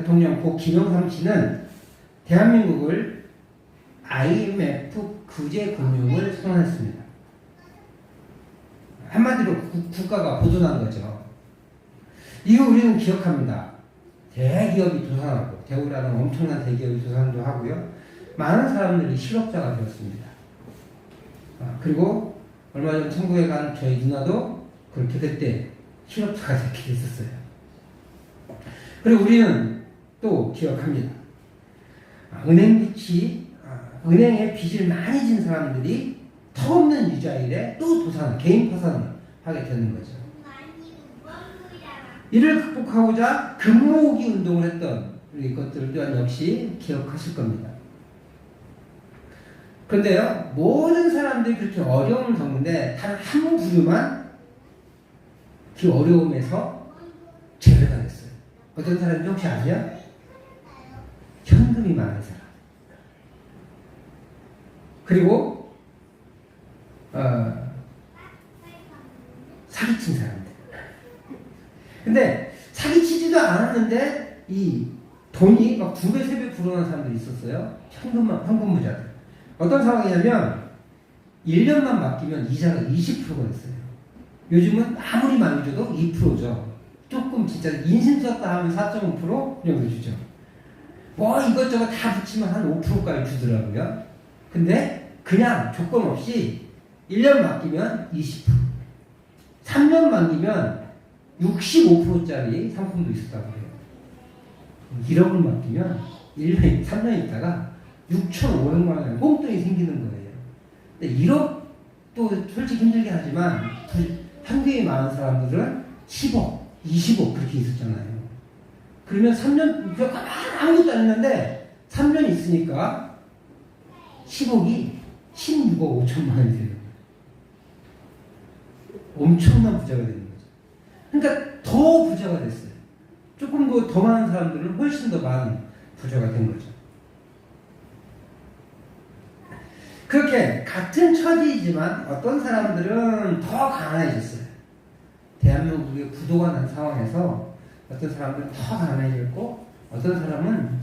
대통령 고 김영삼 씨는 대한민국을 IMF 구제금융을 선언했습니다. 한마디로 국가가 보존한 거죠. 이거 우리는 기억합니다. 대기업이 도산하고, 대우라는 엄청난 대기업이 도산도 하고요. 많은 사람들이 실업자가 되었습니다. 그리고 얼마 전 천국에 간 저희 누나도 그렇게 그때 실업자가 되게 됐었어요. 그리고 우리는 또 기억합니다. 은행에 빚을 많이 진 사람들이 터없는 이자일에 또 개인 파산을 하게 되는 거죠. 이를 극복하고자 금모으기 운동을 했던 것들 또한 역시 기억하실 겁니다. 그런데요, 모든 사람들이 그렇게 어려움을 겪는데 단 한 부류만 그 어려움에서 제외가 됐어요. 어떤 사람인지 혹시 아세요? 현금이 많은 사람. 그리고 사기친 사람들. 근데 사기치지도 않았는데 이 돈이 막 2배, 3배 불어난 사람들이 있었어요. 현금 부자들. 어떤 상황이냐면 1년만 맡기면 이자가 20%가 됐어요. 요즘은 아무리 많이 줘도 2%죠. 조금 진짜 인심 썼다 하면 4.5% 정도 주죠. 뭐 이것저것 다 붙이면 한 5%까지 주더라고요. 근데 그냥 조건 없이 1년 맡기면 20%, 3년 맡기면 65%짜리 상품도 있었다고 해요. 1억을 맡기면 1년, 3년 있다가 6,500만 원의 꽁돈이 생기는 거예요. 근데 1억도 솔직히 힘들긴 하지만 한국에 많은 사람들은 10억, 20억 그렇게 있었잖아요. 그러면 3년, 아무것도 안 했는데 3년 있으니까 10억이 16억 5천만 원이 되는 거예요. 엄청난 부자가 되는 거죠. 그러니까 더 부자가 됐어요. 조금 더 많은 사람들은 훨씬 더 많은 부자가 된 거죠. 그렇게 같은 처지이지만 어떤 사람들은 더 가난해졌어요. 대한민국의 부도가 난 상황에서 어떤 사람들은 더 가난해졌고 어떤 사람은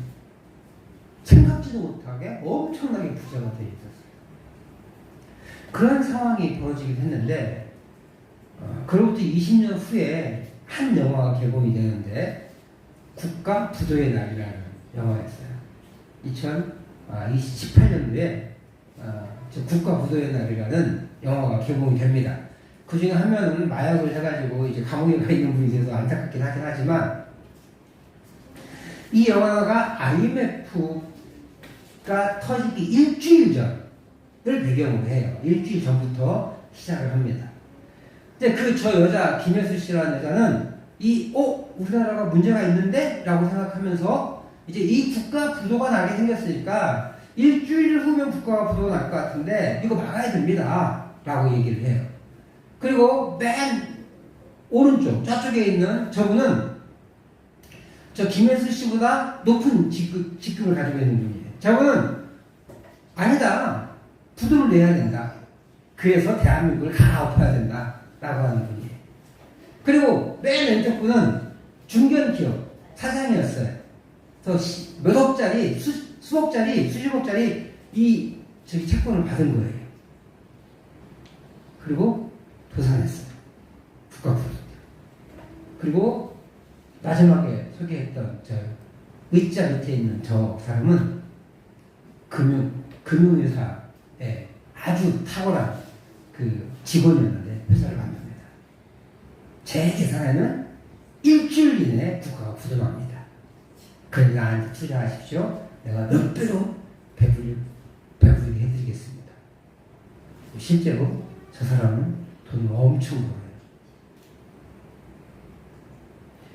생각지도 못하게 엄청나게 부자가 되어 있었어요. 그런 상황이 벌어지긴 했는데 그로부터 20년 후에 한 영화가 개봉이 되는데 국가 부도의 날이라는 영화였어요. 2018년도에 국가 부도의 날이라는 영화가 개봉이 됩니다. 그 중에 한 명은 마약을 해가지고 이제 감옥에 가 있는 분이 돼서 안타깝긴 하긴 하지만 이 영화가 IMF가 터지기 일주일 전을 배경으로 해요. 일주일 전부터 시작을 합니다. 근데 저 여자 김혜수 씨라는 여자는 우리나라가 문제가 있는데? 라고 생각하면서 이제 이 국가 부도가 나게 생겼으니까 일주일 후면 국가가 부도가 날 것 같은데 이거 막아야 됩니다. 라고 얘기를 해요. 그리고 맨 오른쪽 좌쪽에 있는 저분은 저 김혜수 씨보다 높은 직급을 가지고 있는 분이에요. 저분은 아니다. 부도를 내야 된다. 그래서 대한민국을 갈아엎어야 된다. 라고 하는 분이에요. 그리고 맨 왼쪽 분은 중견기업 사장이었어요. 그래서 몇 억짜리, 수억짜리, 수십억짜리 채권을 받은 거예요. 그리고 도산했어요. 국가부도. 그리고 마지막에 소개했던 저 의자 밑에 있는 저 사람은 금융회사에 아주 탁월한 직원이었는데 회사를 만듭니다. 제 계산에는 일주일 이내에 국가가 부도납니다. 그러니 나한테 투자하십시오. 내가 몇 배로 배부리게 해드리겠습니다. 실제로 저 사람은 돈을 엄청 벌어요.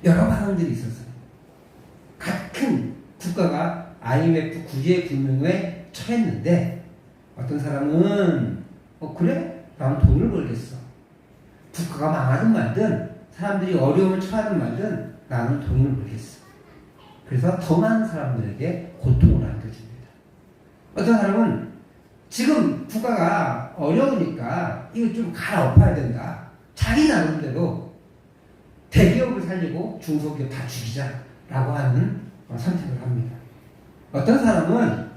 여러 반응들이 있었어요. 같은 국가가 IMF 구제 금융에 처했는데 어떤 사람은 그래? 나는 돈을 벌겠어. 국가가 망하든 말든 사람들이 어려움을 처하든 말든 나는 돈을 벌겠어. 그래서 더 많은 사람들에게 고통을 안겨줍니다. 어떤 사람은 지금 국가가 어려우니까 이거 좀 갈아엎어야 된다. 자기 나름대로 대기업을 살리고 중소기업 다 죽이자라고 하는 선택을 합니다. 어떤 사람은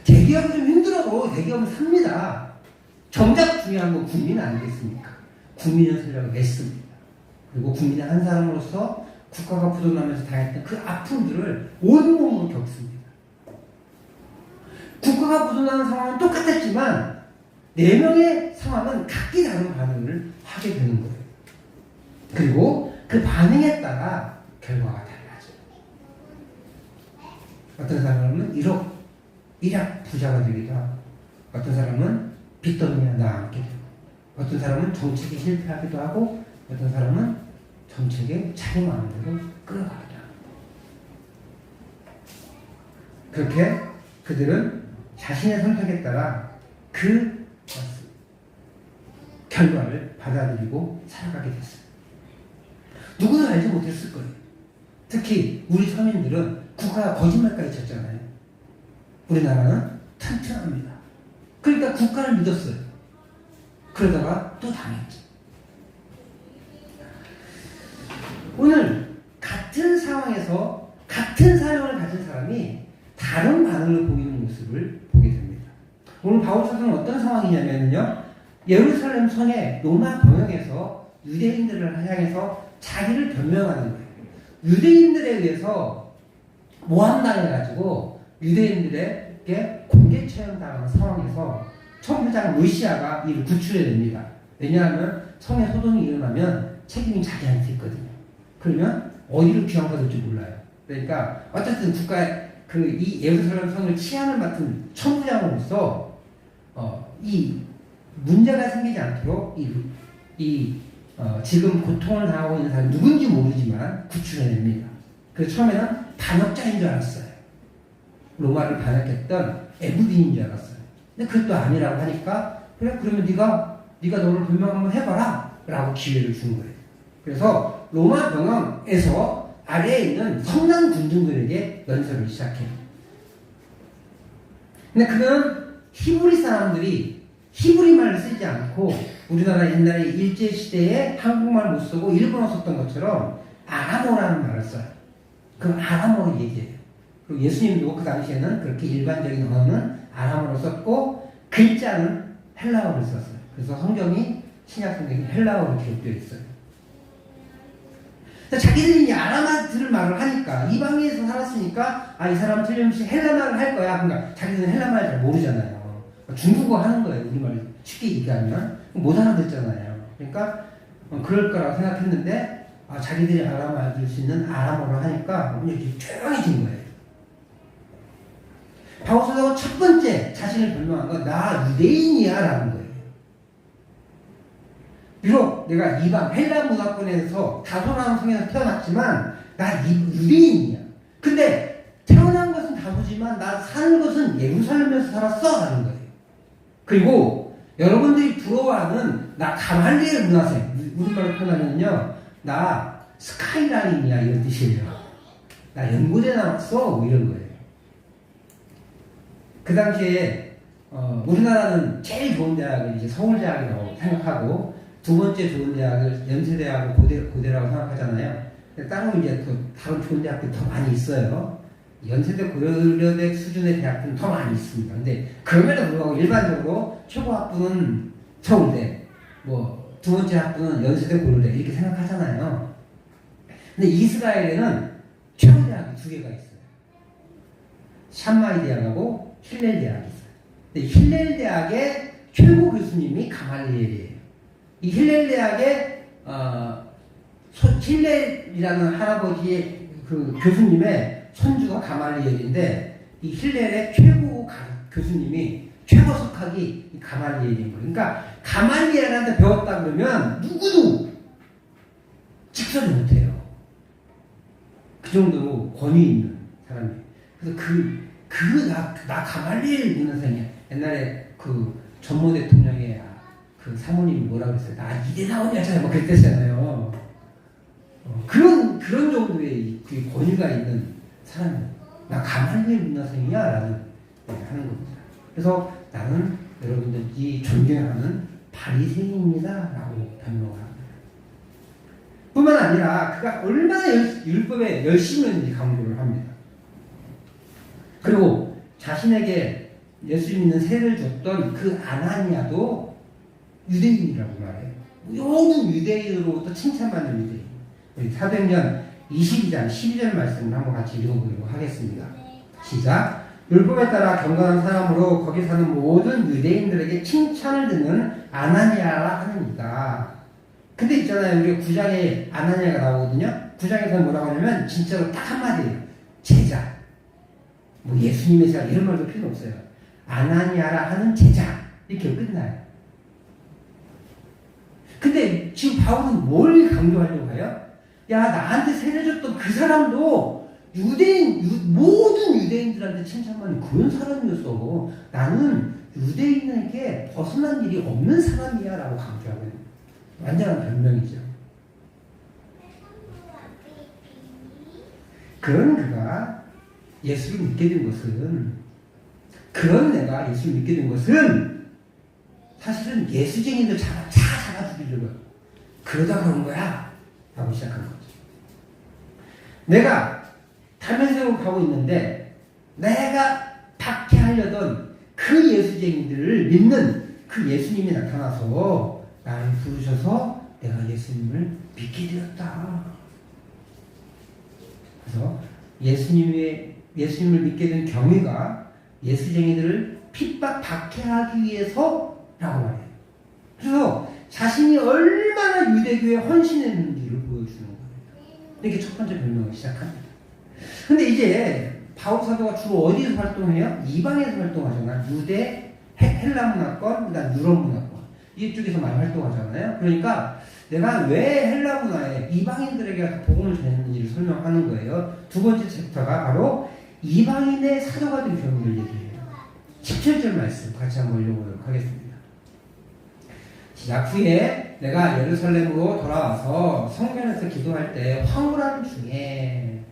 대기업은 좀 힘들어도 대기업은 삽니다. 정작 중요한 건 국민 아니겠습니까? 국민의 세력을 냈습니다. 그리고 국민의 한 사람으로서 국가가 부도나면서 당했던 그 아픔들을 온몸으로 겪습니다. 국가가 부도나는 상황은 똑같았지만 4명의 상황은 각기 다른 반응을 하게 되는 거예요. 그리고 그 반응에 따라 결과가 달라져요. 어떤 사람은 1억 부자가 되기도 하고, 어떤 사람은 빚더미에 나앉게 되고, 어떤 사람은 정책에 실패하기도 하고, 어떤 사람은 정책에 자기 마음대로 끌어가기도 합니다. 그렇게 그들은 자신의 선택에 따라 그 결과를 받아들이고 살아가게 됐어요. 누구도 알지 못했을 거예요. 특히 우리 서민들은 국가가 거짓말까지 쳤잖아요. 우리나라는 튼튼합니다. 그러니까 국가를 믿었어요. 그러다가 또 당했죠. 오늘 같은 상황에서 같은 사명을 가진 사람이 다른 반응을 보이는 모습을 보게 됩니다. 오늘 바울 사도는 어떤 상황이냐면요, 예루살렘 성의 로마 병영에서 유대인들을 향해서 자기를 변명하는 거예요. 유대인들에 의해서 모함당해가지고 유대인들에게 공개 처형당하는 상황에서 천부장 루시아가 이를 구출해냅니다. 왜냐하면 성에 소동이 일어나면 책임이 자기한테 있거든요. 그러면 어디로 귀환받을지 몰라요. 그러니까 어쨌든 국가의 이 예루살렘 성을 치안을 맡은 천부장으로서 이 문제가 생기지 않도록 지금 고통을 당하고 있는 사람이 누군지 모르지만 구출해냅니다. 그래서 처음에는 반역자인 줄 알았어요. 로마를 반역했던 에브디인 줄 알았어요. 근데 그것도 아니라고 하니까, 그래, 그러면 네가 너를 변명 한번 해봐라 라고 기회를 준 거예요. 그래서 로마 병영에서 아래에 있는 성난 군중들에게 연설을 시작해요. 근데 그는 히브리 사람들이 히브리 말을 쓰지 않고 우리나라 옛날에 일제시대에 한국말 못 쓰고 일본어 썼던 것처럼 아람어라는 말을 써요. 그 아람어로 얘기해요. 그리고 예수님도 그 당시에는 그렇게 일반적인 언어는 아람어로 썼고 글자는 헬라어를 썼어요. 그래서 성경이 신약 성경이 헬라어로 기록되어 있어요. 자기들이 이제 아람어 들을 말을 하니까 이방인에서 살았으니까 이 사람 틀림없이 헬라말을 할 거야. 그러니까 자기들은 헬라말 잘 모르잖아요. 중국어 하는 거예요. 우리말 쉽게 얘기하면 못 알아듣잖아요. 그러니까 그럴 거라고 생각했는데 자기들이 알아들 수 있는 아람어를 하니까 이렇게 조용해진 거예요. 바울 사도가 첫 번째 자신을 변명한 건 나 유대인이야 라는 거예요. 비록 내가 이방 헬라 문화권에서 다소나는 성에서 태어났지만 나 유대인이야. 근데 태어난 것은 다소지만 나 사는 것은 예루살렘에서 살았어 라는 거예요. 그리고 여러분들이 부러워하는 나 가말리엘 문화생, 우리말로 표현하면요, 나 스카이라인이야 이런 뜻이에요. 나 연고대 나왔어 뭐 이런 거예요. 그 당시에 우리나라는 제일 좋은 대학을 이제 서울대학이라고 생각하고 두 번째 좋은 대학을 연세대하고 고대라고 생각하잖아요. 따로 이제 또 다른 좋은 대학들이 더 많이 있어요. 연세대 고려대 수준의 대학들은 더 많이 있습니다. 근데 그럼에도 불구하고 일반적으로 최고 학부는 서울대, 뭐 두 번째 학부는 연세대 고려대 이렇게 생각하잖아요. 근데 이스라엘에는 최고 대학이 2개가 있어요. 샴마이 대학하고 힐렐 대학이 있어요. 근데 힐렐 대학의 최고 교수님이 가말리엘이에요. 이 힐렐 대학의 힐렐이라는 할아버지의 그 교수님의 손주가 가말리엘인데 이 힐렐의 최고 교수님이 최고 석학이 가말리엘인 거예요. 그러니까 가말리엘한테 배웠다 그러면 누구도 직설을 못해요. 그 정도로 권위 있는 사람이에요. 그래서 나 가말리엘 문화생이야. 옛날에 그 전모 대통령의 그 사모님이 뭐라 그랬어요? 나 이대 나오냐, 뭐 그랬댔잖아요. 그런 정도의 그 권위가 있는 사람이에요. 나 가말리엘 문화생이야 라는 하는 겁니다. 그래서 나는 여러분들이 존경하는 바리새인이다 라고 변명을 합니다. 뿐만 아니라 그가 얼마나 율법에 열심히 했는지 강조를 합니다. 그리고 자신에게 예수 믿는 세를 줬던 그 아나니아도 유대인이라고 말해요. 모든 유대인으로부터 칭찬받는 유대인. 우리 사도행전 22장 12절 말씀을 한번 같이 읽어보도록 하겠습니다. 시작. 율법에 따라 경건한 사람으로 거기 사는 모든 유대인들에게 칭찬을 듣는 아나니아라 하느니라. 근데 있잖아요. 우리 9장에 아나니아가 나오거든요. 9장에서 뭐라고 하냐면 진짜로 딱 한마디예요. 제자. 뭐 예수님의 제자 이런 말도 필요 없어요. 아나니아라 하는 제자. 이렇게 끝나요. 근데 지금 바울은 뭘 강조하려고 해요? 야, 나한테 세례 줬던 그 사람도 모든 유대인들한테 칭찬받는 그런 사람이었어. 나는 유대인에게 벗어난 일이 없는 사람이야 라고 강조하고 있는 완전한 변명이죠. 그런 그가 예수를 믿게 된 것은, 그런 내가 예수를 믿게 된 것은 사실은 예수쟁이들 잡아 죽이려고 그러다 그런 거야 라고 시작한 거죠. 내가 달면세우고 가고 있는데 내가 박해하려던 그 예수쟁이들을 믿는 그 예수님이 나타나서 나를 부르셔서 내가 예수님을 믿게 되었다. 그래서 예수님을 믿게 된 경위가 예수쟁이들을 핍박 박해하기 위해서라고 말해요. 그래서 자신이 얼마나 유대교에 헌신했는지를 보여주는 거예요. 이렇게 첫 번째 변명을 시작합니다. 근데 이제 바울 사도가 주로 어디서 활동해요? 이방에서 활동하잖아요. 유대, 헬라 문화권, 그다음 유럽 문화권 이쪽에서 많이 활동하잖아요. 그러니까 내가 왜 헬라 문화에 이방인들에게 복음을 전했는지를 설명하는 거예요. 두 번째 챕터가 바로 이방인의 사도가 된 경우를 얘기해요. 17절 말씀 같이 한번 읽어보도록 하겠습니다. 시작. 후에 내가 예루살렘으로 돌아와서 성전에서 기도할 때 황홀함 중에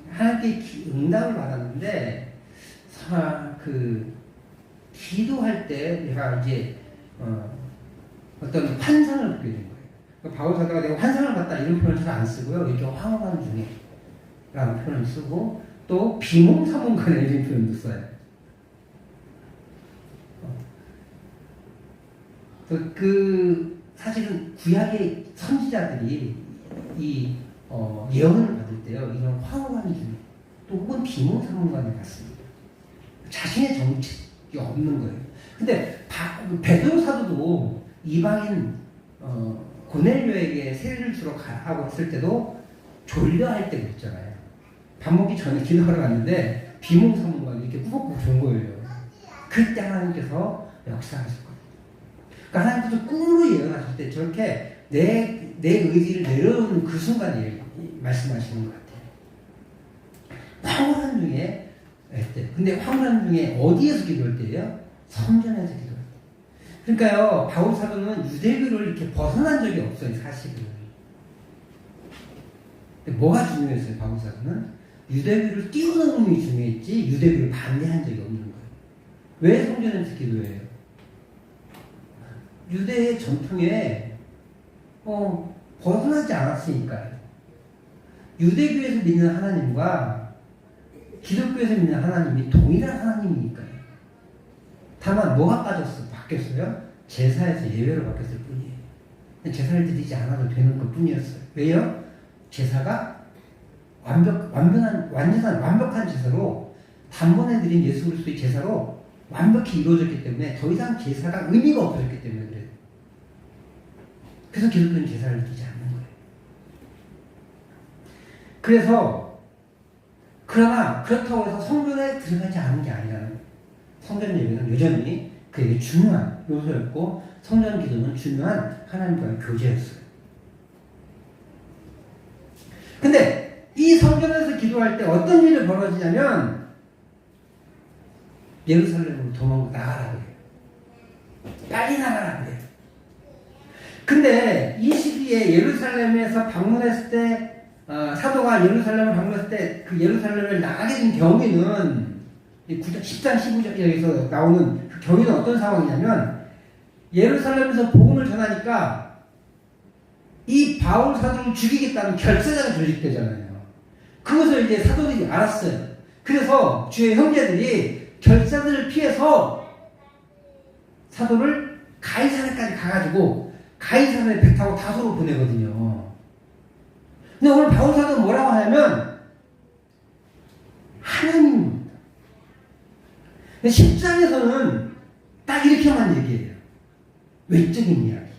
하나님께 응답을 받았는데 기도할 때 내가 이제 어떤 환상을 보게 된 거예요. 그러니까 바울 사도가 내가 환상을 봤다 이런 표현을 잘 안 쓰고요. 이렇게 황홀함 중에 라는 표현을 쓰고 또 비몽사몽간에 이런 표현도 써요. 사실은 구약의 선지자들이 이 예언을 받을 때요, 이런 황홀함이 중에 또 혹은 비몽사몽간에 갔습니다. 자신의 정체가 없는 거예요. 근데 베드로 사도도 이방인 고넬료에게 세례를 주러 가고 했을 때도 졸려할 때가 있잖아요. 밥 먹기 전에 기도하러 갔는데 비몽사몽간에 이렇게 꾸벅꾸벅 존 거예요. 그때 하나님께서 역사하셨거든요. 그러니까 하나님께서 꿈으로 예언하실 때 저렇게 내 의지를 내려놓는 그 순간에 말씀하시는 것 같아요. 황홀한 중에 근데 황홀한 중에 어디에서 기도할 때예요? 성전에서 기도할 때. 그러니까요, 바울 사도는 유대교를 이렇게 벗어난 적이 없어요, 사실은. 근데 뭐가 중요했어요, 바울 사도는? 유대교를 뛰어넘는 게 중요했지 유대교를 반대한 적이 없는 거예요. 왜 성전에서 기도해요? 유대의 전통에 벗어나지 않았으니까요. 유대교에서 믿는 하나님과 기독교에서 믿는 하나님이 동일한 하나님이니까요. 다만 뭐가 바뀌었어요? 제사에서 예외로 바뀌었을 뿐이에요. 제사를 드리지 않아도 되는 것 뿐이었어요. 왜요? 제사가 완벽한 제사로 단번에 드린 예수 그리스도의 제사로 완벽히 이루어졌기 때문에 더 이상 제사가 의미가 없어졌기 때문에 그래요. 그래서 기독교는 제사를 드리지 않는 거예요. 그러나 그렇다고 해서 성전에 들어가지 않은 게 아니라는 거예요. 성전 예배는 여전히 그에게 중요한 요소였고 성전 기도는 중요한 하나님과의 교제였어요. 근데 이 성전에서 기도할 때 어떤 일이 벌어지냐면 예루살렘으로 나가라고 해요. 빨리 나가라고 해요. 근데 이 시기에 예루살렘에서 방문했을 때 사도가 예루살렘을 방문했을 때 그 예루살렘을 나가게 된 경위는 10장 15절에서 나오는 그 경위는 어떤 상황이냐면 예루살렘에서 복음을 전하니까 이 바울 사도를 죽이겠다는 결사자가 조직되잖아요. 그것을 이제 사도들이 알았어요. 그래서 주의 형제들이 결사들을 피해서 사도를 가이사랴까지 가가지고 가이사랴에 배 타고 다소로 보내거든요. 근데 오늘 바울 사도는 뭐라고 하냐면 하나님입니다. 10장에서는 딱 이렇게만 얘기해요. 외적인 이야기.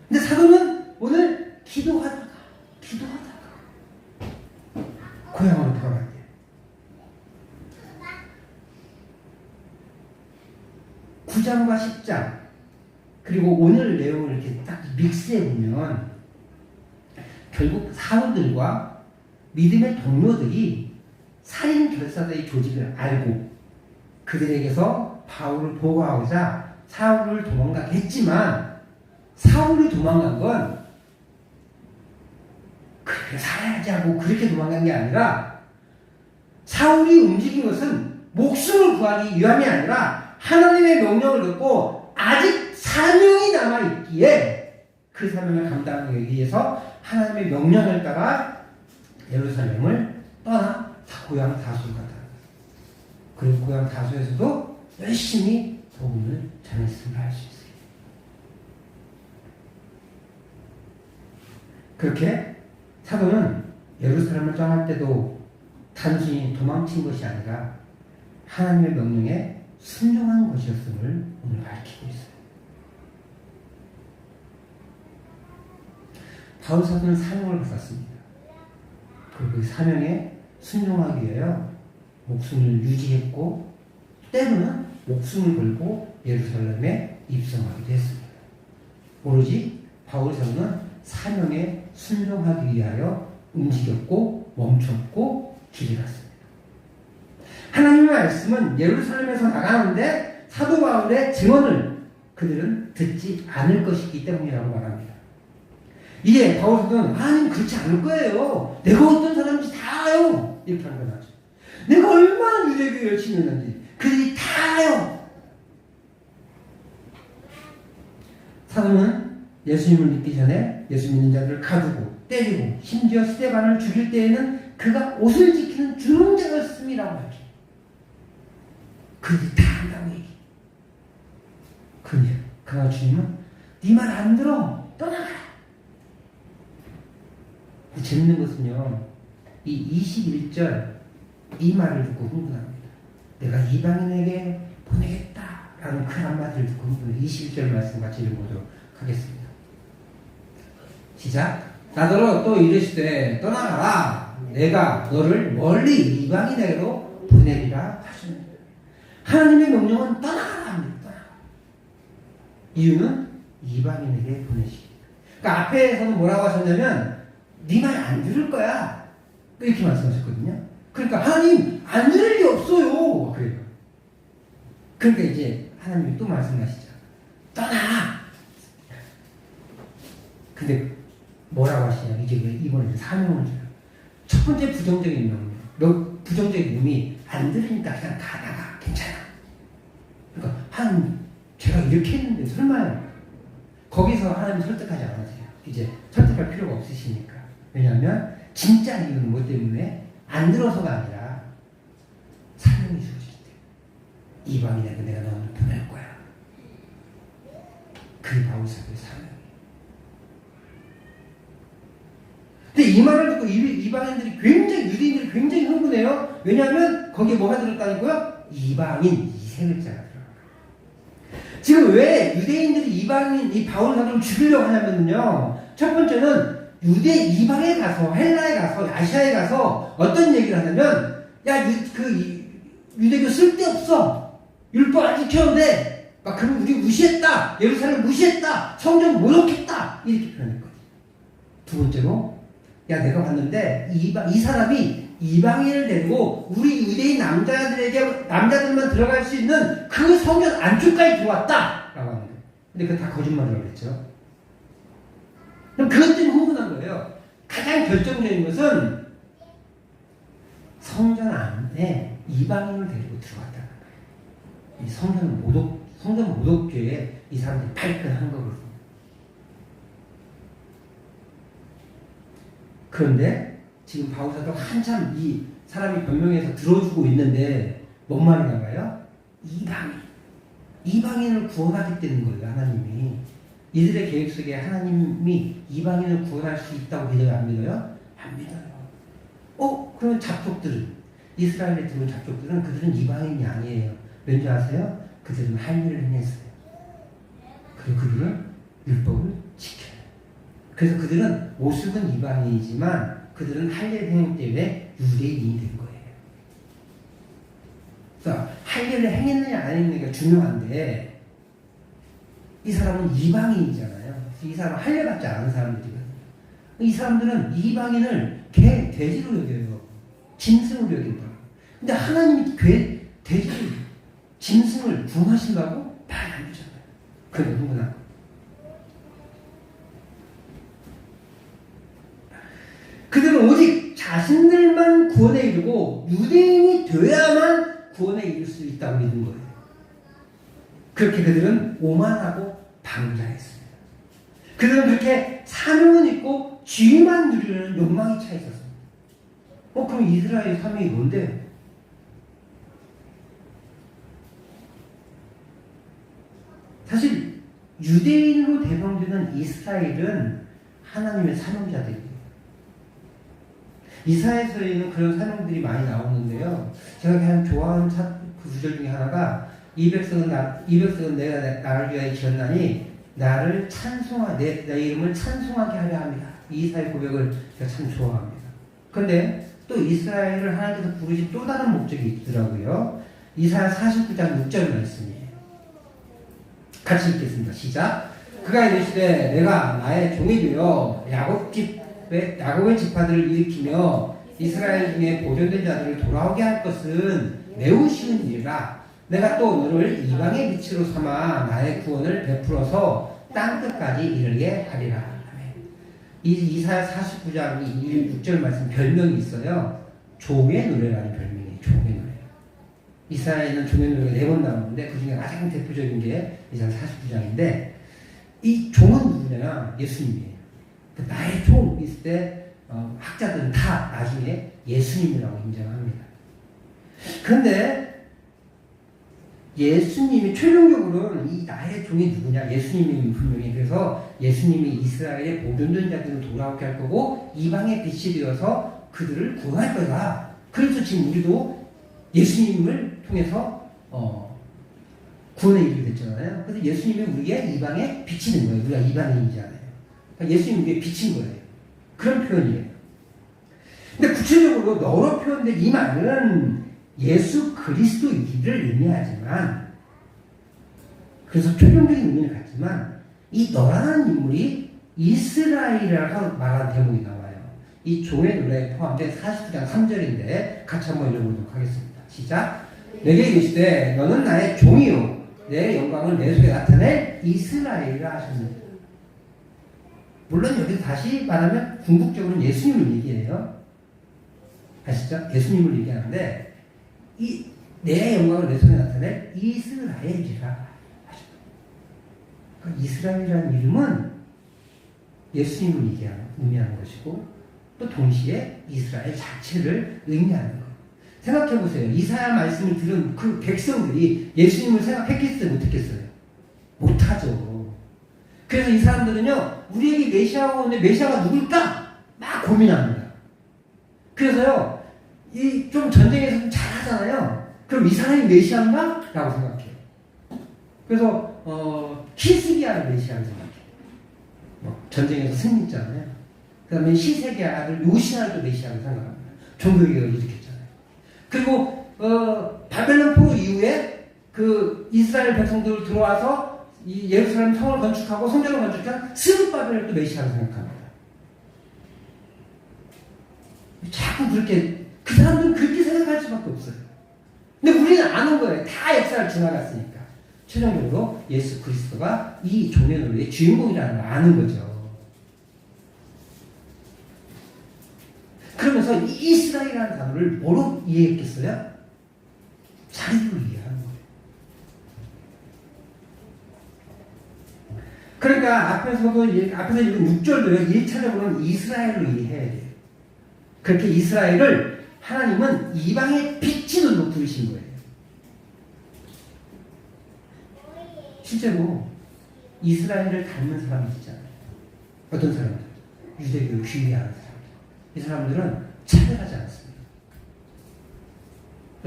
근데 사도는 오늘 기도하다가 고향으로 돌아가요. 9장과 10장 그리고 오늘 내용을 이렇게 딱 믹스해 보면 결국 사도들과 믿음의 동료들이 살인 결사대의 조직을 알고 그들에게서 바울을 보호하고자 사울을 도망가게 했지만 사울이 도망간 건 그렇게 살아야지 하고 그렇게 도망간 게 아니라 사울이 움직인 것은 목숨을 구하기 위함이 아니라 하나님의 명령을 듣고 아직 사명이 남아있기에 그 사명을 감당하기 위해서 하나님의 명령을 따라 예루살렘을 떠나 고향 다소로 갔다. 그리고 고향 다소에서도 열심히 복음을 전했음을 할 수 있어요. 그렇게 사도는 예루살렘을 떠날 때도 단순히 도망친 것이 아니라 하나님의 명령에 순종한 것이었음을 오늘 밝히고 있어요. 바울 사도는 사명을 받았습니다. 그리고 그 사명에 순종하기 위하여 목숨을 유지했고 때로는 목숨을 걸고 예루살렘에 입성하기도 했습니다. 오로지 바울 사도는 사명에 순종하기 위하여 움직였고 멈췄고 길을 갔습니다. 하나님의 말씀은 예루살렘에서 나가는데 사도 바울의 증언을 그들은 듣지 않을 것이기 때문이라고 말합니다. 이게 바울 사도는 하나님 그렇지 않을 거예요. 내가 어떤 사람인지 다 알아요. 이렇게 하는 거죠. 내가 얼마나 유대교에 열심히 했는지 그들이 다 알아요. 사도는 예수님을 믿기 전에 예수 믿는 자들을 가두고 때리고 심지어 스데반을 죽일 때에는 그가 옷을 지키는 주름자였음이라고 하죠. 그들이 다 안다고 얘기. 그러나 주님은 네 말 안 들어 떠나가라. 재밌는 것은요, 이 21절 이 말을 듣고 흥분합니다. 내가 이방인에게 보내겠다라는 그 한마디를 듣고 흥분해. 21절 말씀 같이 읽어보도록 하겠습니다. 시작. 나더러 또 이르시되 떠나가라. 내가 너를 멀리 이방인에게로 보내리라 하시는. 하나님의 명령은 떠나가라 합니다. 떠나가라. 이유는 이방인에게 보내시기. 그러니까 앞에서는 뭐라고 하셨냐면 네 말 안 들을 거야. 이렇게 말씀하셨거든요. 그러니까 하나님 안 들을 리 없어요. 그래요. 그러니까 이제 하나님이 또 말씀하시죠. 떠나. 근데 뭐라고 하시냐? 이제 이번에 사명을 줘요. 첫 번째 부정적인 명령. 부정적인 의미 안 들으니까 그냥 가다가 괜찮아. 그러니까 하나님 제가 이렇게 했는데 설마요. 거기서 하나님 설득하지 않으세요. 이제 설득할 필요가 없으시니까. 왜냐하면 진짜 이유는 뭐 때문에 안 들어서가 아니라 사명이 주어질 때 이방인에게 내가 너를 보낼 거야. 그게 바울 사도의 사명이에요. 근데 이 말을 듣고 이방인들이 굉장히 유대인들이 굉장히 흥분해요. 왜냐하면 거기에 뭐가 들었다니까요? 이방인 이 세 글자가 들어가요. 지금 왜 유대인들이 이방인 이 바울 사도를 죽이려고 하냐면요. 첫 번째는 유대 이방에 가서 헬라에 가서 아시아에 가서 어떤 얘기를 하냐면 야 유대교 쓸데없어. 율법 안 지켰는데 막 그럼 우리 무시했다. 예루살렘 무시했다. 성전 모욕했다. 이렇게 표현할 거예요. 두 번째로 야 내가 봤는데 이 사람이 이방인을 데리고 우리 유대인 남자들만 들어갈 수 있는 그 성전 안쪽까지 들어왔다 라고 하는 거예요. 근데 그거 다 거짓말이라고 그랬죠. 그럼 그것 때문에 흥분한 거예요. 가장 결정적인 것은 성전 안에 이방인을 데리고 들어갔다는 거예요. 이 성전 모독죄에 이 사람들이 발끈한 거거든요. 그런데 지금 바울사도 한참 이 사람이 변명해서 들어주고 있는데 뭔 말이냐 봐요? 이방인을 구원하겠다는 거예요. 하나님이. 이들의 계획 속에 하나님이 이방인을 구원할 수 있다고 믿어요? 안 믿어요? 안 믿어요. 그러면 잡족들은, 이스라엘에 들어온 잡족들은 그들은 이방인이 아니에요. 왠지 아세요? 그들은 할 일을 해냈어요. 그리고 그들은 율법을 지켜요. 그래서 그들은 모습은 이방인이지만 그들은 할 일 행위 때문에 유대인이 된 거예요. 그래서 할 일을 행했느냐 안 했느냐가 중요한데 이 사람은 이방인이잖아요. 이 사람은 할 일 받지 않은 사람들이거든요. 이 사람들은 이방인을 돼지로 여겨요. 짐승으로 여긴다. 근데 하나님이 돼지, 짐승을 구원하신다고 말 안 되잖아요. 그게 누구나. 그들은 오직 자신들만 구원에 이르고 유대인이 되어야만 구원에 이를 수 있다고 믿은 거예요. 그렇게 그들은 오만하고 방자했습니다. 그들은 그렇게 사명은 있고 지위만 누리려는 욕망이 차 있었습니다. 그럼 이스라엘 사명이 뭔데? 사실 유대인으로 대명되는 이스라엘은 하나님의 사명자들이에요. 이사야서에는 그런 사명들이 많이 나오는데요. 제가 가장 좋아하는 그 구절 중에 하나가 이 백성은 내가 나를 위하여 지었나니 나를 내 이름을 찬송하게 하려 합니다. 이 이사야 고백을 제가 참 좋아합니다. 그런데 또 이스라엘을 하나님께서 부르신 또 다른 목적이 있더라고요. 이사야 49장 6절 말씀이에요. 같이 읽겠습니다. 시작. 그가 이르시되 내가 나의 종이 되어 야곱의 지파들을 일으키며 이스라엘 중에 보존된 자들을 돌아오게 할 것은 매우 쉬운 일이라. 내가 또 너를 이방의 빛으로 삼아 나의 구원을 베풀어서 땅끝까지 이르게 하리라. 이 이사야 49장 6절 말씀 별명이 있어요. 종의 노래라는 별명이에요. 종의 노래. 이사야에는 종의 노래가 4번 나오는데 그 중에 가장 대표적인 게 이사야 49장인데 이 종은 누구냐? 예수님이에요. 나의 종 있을 때 학자들은 다 나중에 예수님이라고 인정합니다. 그런데 예수님이 최종적으로는 이 나의 종이 누구냐? 예수님이 분명히. 그래서 예수님이 이스라엘의 보존된 자들을 돌아오게 할 거고 이방의 빛이 되어서 그들을 구원할 거다. 그래서 지금 우리도 예수님을 통해서 구원에 이르게 됐잖아요. 그래서 예수님이 우리의 이방의 빛이 된 거예요. 우리가 이방인이잖아요. 그러니까 예수님이 우리의 빛인 거예요. 그런 표현이에요. 근데 구체적으로 너로 표현된 이 말은 예수 그리스도이기를 의미하지만, 그래서 최종적인 의미를 갖지만 이 너라는 인물이 이스라엘이라고 말하는 대목이 나와요. 이 종의 노래에 포함된 49장 3절인데 같이 한번 읽어보도록 하겠습니다. 시작. 내게 이르시되 너는 나의 종이요 내 영광을 내 속에 나타낼 이스라엘이라 하셨습니다. 물론 여기서 다시 말하면 궁극적으로는 예수님을 얘기해요. 아시죠? 예수님을 얘기하는데 내 영광을 내 속에 나타낼 이스라엘이라 하셨습니다. 그러니까 이스라엘이라는 이름은 예수님을 의미하는 것이고 또 동시에 이스라엘 자체를 의미하는 거예요. 생각해보세요. 이사야 말씀을 들은 그 백성들이 예수님을 생각했겠어요? 못했겠어요? 못하죠. 그래서 이 사람들은요, 우리에게 메시아가 오는데 메시아가 누굴까? 막 고민합니다. 그래서요, 좀 전쟁에서 좀 잘하잖아요. 그럼 이 사람이 메시아인가? 라고 생각해요. 그래서, 히스기야를 메시아를 생각해요. 전쟁에서 승리했잖아요. 그 다음에 시세기의 아들 요시야를 메시아를 생각합니다. 종교개혁을 일으켰잖아요. 그리고 바벨론 포로 이후에 그 이스라엘 백성들 들어와서 이 예루살렘 성을 건축하고 성전을 건축한 스룹바벨을 또 메시아로 생각합니다. 자꾸 그렇게 그 사람들은 그렇게 생각할 수밖에 없어요. 근데 우리는 아는 거예요. 다 역사를 지나갔으니까. 최종적으로 예수 그리스도가 이 종의 노래의 주인공이라는 걸 아는 거죠. 그러면서 이 이스라엘이라는 단어를 뭐로 이해했겠어요? 자기로 이해하는 거예요. 그러니까 앞에서 읽은 6절도요, 1차적으로는 이스라엘로 이해해야 돼요. 그렇게 이스라엘을 하나님은 이방의 빛으로 부르신 거예요. 실제로 이스라엘을 닮은 사람이 있잖아요. 어떤 사람들? 유대교를 귀의하는 사람들. 이 사람들은 차별하지 않습니다.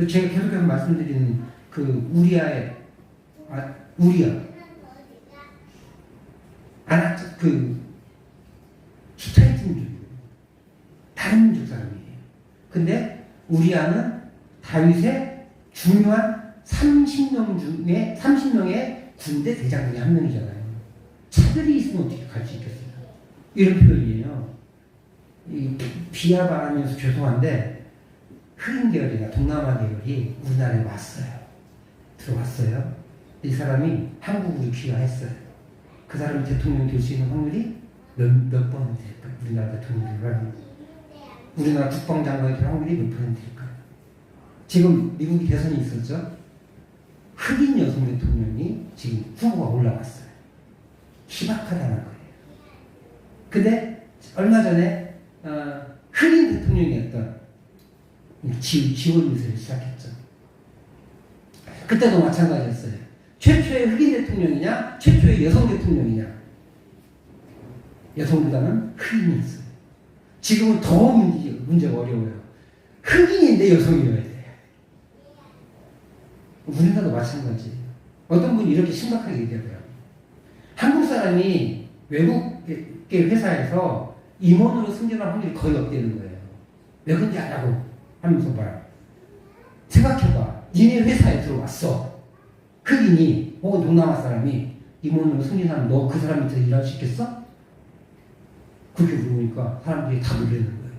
제가 계속해서 말씀드리는 그 우리아 그 히타이트 민족이에요. 다른 민족 사람이에요. 근데 우리아는 다윗의 중요한 30명의 군대 대장 중에 한 명이잖아요. 차별이 있으면 어떻게 갈 수 있겠어요? 이런 표현이에요. 비하바라면서 죄송한데 흑인 계열이나 동남아 계열이 우리나라에 왔어요. 들어왔어요. 이 사람이 한국으로 귀화했어요. 그 사람이 대통령이 될 수 있는 확률이 몇 퍼센트일까요? 우리나라 대통령이 되는 우리나라 국방장관이 될 확률이 몇 퍼센트일까요? 지금 미국이 대선이 있었죠? 흑인 여성 대통령이 지금 후보가 올라왔어요. 희박하다는 거예요. 근데 얼마 전에 흑인 대통령이었던 지원 유세를 시작했죠. 그때도 마찬가지였어요. 최초의 흑인 대통령이냐, 최초의 여성 대통령이냐. 여성보다는 흑인이었어요. 지금은 더 문제가 어려워요. 흑인인데 여성이어야 돼요. 우리나라도 마찬가지예요. 어떤 분이 이렇게 심각하게 얘기하더라고요. 한국 사람이 외국의 회사에서 임원으로 승진할 확률이 거의 없다는 거예요. 왜 그런지 알라고 하면서 봐요. 생각해봐. 니네 회사에 들어왔어. 흑인이 혹은 동남아 사람이 임원으로 승진하면 너 그 사람 밑에서 일할 수 있겠어? 그렇게 물으니까 사람들이 다 놀라는 거예요.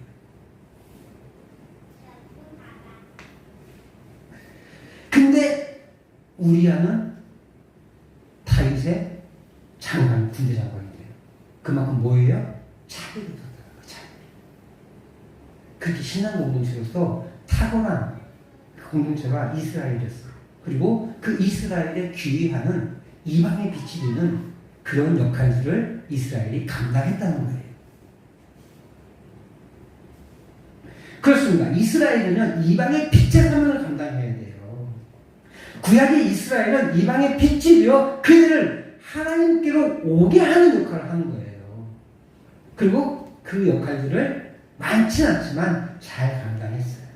근데 우리아는 다윗의 장관, 군대 장관이 돼요. 그만큼 뭐예요? 차별이 뒀다는 거죠. 그렇게 신앙 공동체로서 탁월한 그 공동체가 이스라엘이었어요. 그리고 그 이스라엘에 귀의하는 이방의 빛이 되는 그런 역할들을 이스라엘이 감당했다는 거예요. 그렇습니다. 이스라엘은 이방의 빛의 사명을 감당해야 돼요. 구약의 이스라엘은 이방의 빛이 되어 그들을 하나님께로 오게 하는 역할을 하는 거예요. 그리고 그 역할들을 많지는 않지만 잘 감당했어요.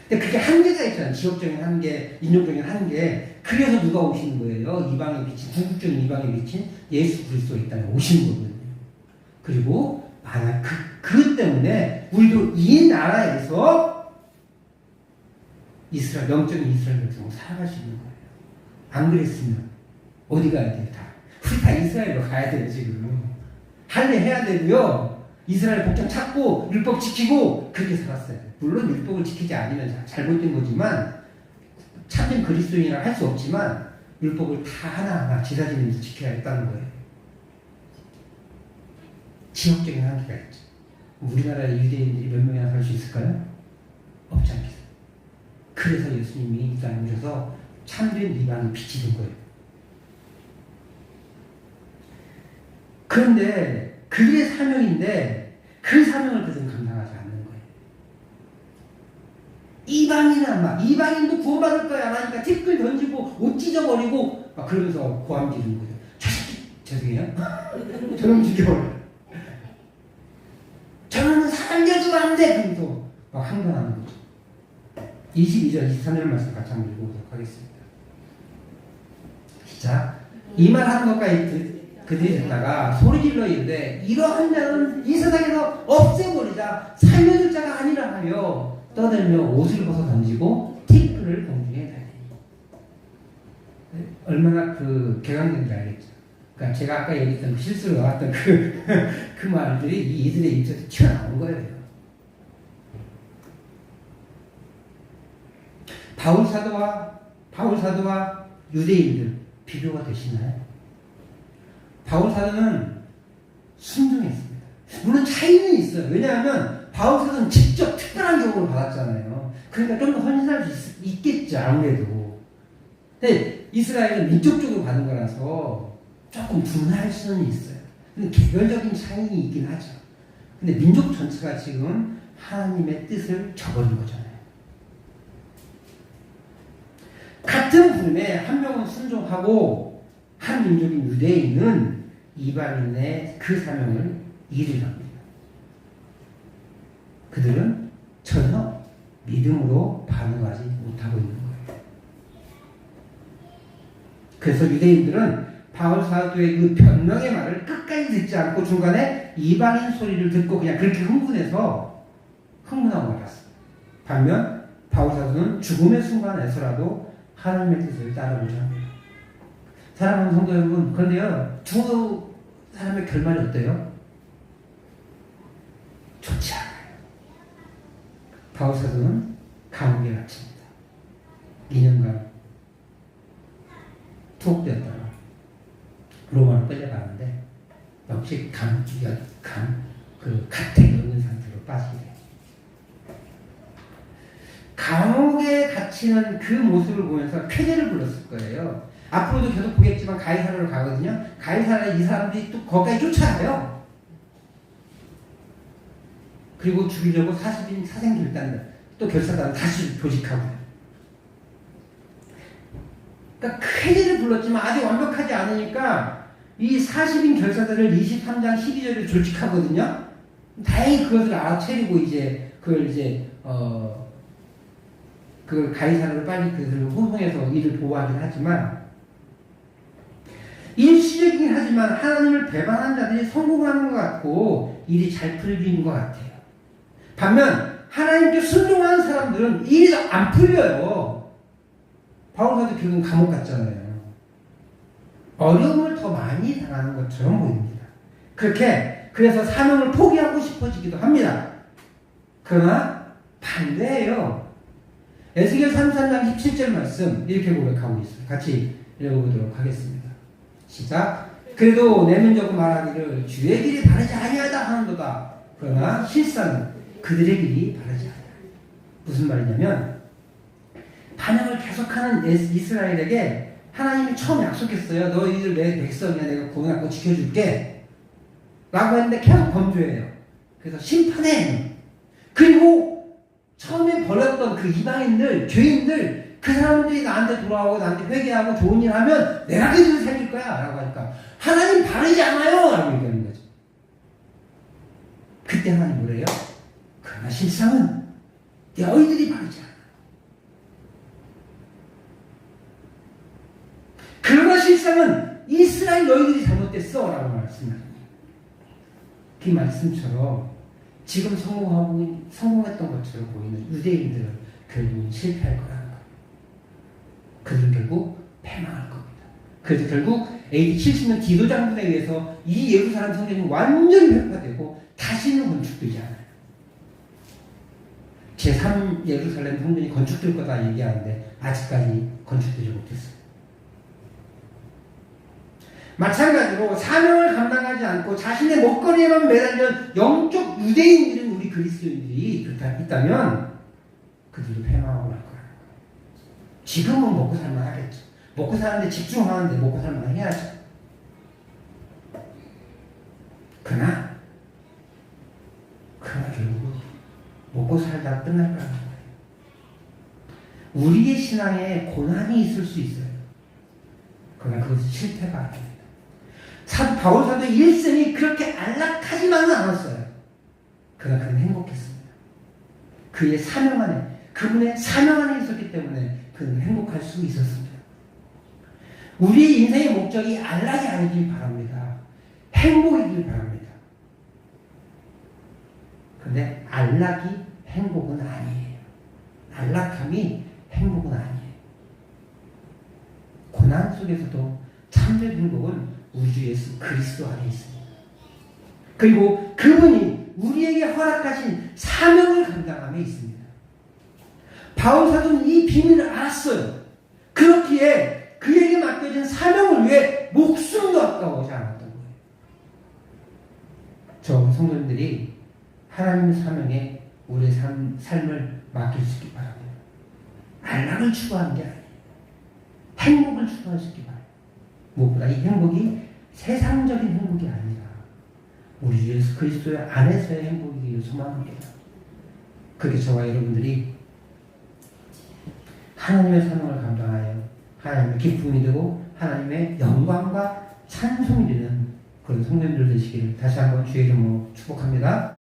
근데 그게 한계가 있잖아요. 지역적인 한계, 인종적인 한계. 그래서 누가 오시는 거예요? 이방의 빛이, 궁극적인 이방의 빛인 예수 그리스도에 있다면 오시는 거거든요. 그리고 만약 그것 때문에 우리도 이 나라에서 이스라엘, 영적인 이스라엘 백성으로 살아갈 수 있는 거예요. 안 그랬으면 어디 가야 돼요? 우리 다 이스라엘로 가야 돼요, 지금. 할례 해야 되고요. 이스라엘 복장 찾고 율법 지키고 그렇게 살았어요. 물론 율법을 지키지 않으면 잘못된 거지만 참된 그리스도인이라 할 수 없지만 율법을 다 하나하나 지사지면서 지켜야 했다는 거예요. 지역적인 한계가 있죠. 우리나라의 유대인들이 몇 명이나 살 수 있을까요? 없지 않겠어요. 그래서 예수님이 이 땅에 오셔서 참된 이방의 빛이 된 거예요. 그런데 그게 사명인데 그 사명을 그들은 감당하지 않는 거예요. 이방인도 구원받을 거야 하니까 댓글 던지고 옷 찢어버리고 막 그러면서 고함 지르는 거죠. 저 새끼 죄송해요. 저놈 죽여버려. 저놈은 살려주면 안 돼. 그러면서 막 항변하는 거죠. 22절 23절 말씀 같이 한번 읽어보도록 하겠습니다. 자, 이 말 하는 것까지 그들이 듣다가 소리질러 이르되 이러한 자는 이 세상에서 없애버리자 살려줄 자가 아니라 하여 떠들며 옷을 벗어 던지고 티끌을 공중에 달리니. 얼마나 그 개강된지 알겠죠. 그러니까 제가 아까 얘기했던 실수로 나왔던 그 말들이 이들의 입에서 튀어나온 거예요. 바울 사도와 유대인들 비교가 되시나요? 바울 사도는 순종했습니다. 물론 차이는 있어요. 왜냐하면 바울 사도는 직접 특별한 경우를 받았잖아요. 그러니까 좀 더 헌신할 수 있겠죠, 아무래도. 근데 이스라엘은 민족적으로 받은 거라서 조금 분할 수는 있어요. 근데 개별적인 차이는 있긴 하죠. 근데 민족 전체가 지금 하나님의 뜻을 저버린 거잖아요. 같은 부름에 한 명은 순종하고 한 민족인 유대인은 이방인의 그 사명을 이루랍니다. 그들은 전혀 믿음으로 반응하지 못하고 있는 거예요. 그래서 유대인들은 바울 사도의 그 변명의 말을 끝까지 듣지 않고 중간에 이방인 소리를 듣고 그냥 그렇게 흥분해서 흥분하고 말았어요. 반면 바울 사도는 죽음의 순간에서라도 하나님의 뜻을 따르고자 합니다. 사랑하는 성도 여러분, 그런데요, 두 사람의 결말이 어때요? 좋지 않아요. 바울 사도는 감옥에 갇힙니다. 2년간 투옥되었다가 로마로 끌려가는데 역시 그 가택이 없는 상태로 빠지게 돼요. 감옥에 갇히는 그 모습을 보면서 쾌재를 불렀을 거예요. 앞으로도 계속 보겠지만 가이사라로 가거든요. 가이사라에 이 사람들이 또 거기까지 쫓아가요. 그리고 죽이려고 40인 사생결단 또 결사단 다시 조직하고요. 그러니까 쾌재를 불렀지만 아직 완벽하지 않으니까 이 40인 결사들을 23장 12절에 조직하거든요. 다행히 그것을 알아채리고 이제 그걸 가이사라를 빨리 그들을 호송해서 이를 보호하긴 하지만 일시적이긴 하지만 하나님을 배반한 자들이 성공하는 것 같고 일이 잘 풀리는 것 같아요. 반면 하나님께 순종하는 사람들은 일이 안 풀려요. 바울사도 결국은 감옥 갔잖아요. 어려움을 더 많이 당하는 것처럼 보입니다. 그래서 사명을 포기하고 싶어지기도 합니다. 그러나 반대예요. 에스겔 33장 17절 말씀 이렇게 고백하고 있어요. 같이 읽어보도록 하겠습니다. 시작. 그래도 내 민족은 말하기를 주의 길이 바르지 아니하다 하는도다. 그러나 실상은 그들의 길이 바르지 않아요. 무슨 말이냐면 반역을 계속하는 이스라엘에게 하나님이 처음 약속했어요. 너희들 내 백성이야. 내가 구원하고 지켜줄게. 라고 했는데 계속 범죄해요. 그래서 심판해. 그리고 처음에 벌였던 그 이방인들, 죄인들, 그 사람들이 나한테 돌아오고 나한테 회개하고 좋은 일 하면 내가 그들을 살릴 거야. 라고 하니까 하나님 바르지 않아요. 라고 얘기하는 거죠. 그때 하나님 뭐래요? 그러나 실상은 너희들이 바르지 않아. 그러나 실상은 이스라엘 너희들이 잘못됐어. 라고 말씀합니다. 그 말씀처럼 지금 성공했던 것처럼 보이는 유대인들은 결국 실패할 거라는 거예요. 그들은 결국 패망할 겁니다. 그래서 결국 AD 70년 디도 장군에 의해서 이 예루살렘 성전이 완전히 회파되고 다시는 건축되지 않아요. 제3 예루살렘 성전이 건축될 거다 얘기하는데 아직까지 건축되지 못했어요. 마찬가지로 사명을 감당하지 않고 자신의 먹거리에만 매달린 영적 유대인들은 우리 그리스도인들이 있다면 그들도 패망하고 날 거예요. 지금은 먹고 살만 하겠죠. 먹고 사는데 집중하는데 먹고 살만 해야죠. 그러나 결국 먹고 살다 끝날 거라는 거예요. 우리의 신앙에 고난이 있을 수 있어요. 그러나 그것은 실패가 아닙니다. 바울 사도의 일생이 그렇게 안락하지만은 않았어요. 그러나 그는 행복했습니다. 그의 사명 안에, 그분의 사명 안에 있었기 때문에 그는 행복할 수 있었습니다. 우리의 인생의 목적이 안락이 아니길 바랍니다. 행복이길 바랍니다. 그런데 안락이 행복은 아니에요. 안락함이 행복은 아니에요. 고난 속에서도 참된 행복은 우리 주 예수 그리스도 안에 있습니다. 그리고 그분이 우리에게 허락하신 사명을 감당함에 있습니다. 바울 사도는 이 비밀을 알았어요. 그렇기에 그에게 맡겨진 사명을 위해 목숨도 아까워하지 않았던 거예요. 저 성도님들이 하나님의 사명에 우리의 삶을 맡길 수 있기 바랍니다. 안락을 추구하는 게 아니에요. 행복을 추구할 수 있기 바랍니다. 무엇보다 이 행복이 세상적인 행복이 아니라 우리 예수 그리스도의 안에서의 행복이기를 소망합니다. 그렇게 저와 여러분들이 하나님의 사명을 감당하여 하나님의 기쁨이 되고 하나님의 영광과 찬송이 되는 그런 성도님들 되시기를 다시 한번 주의 이름으로 축복합니다.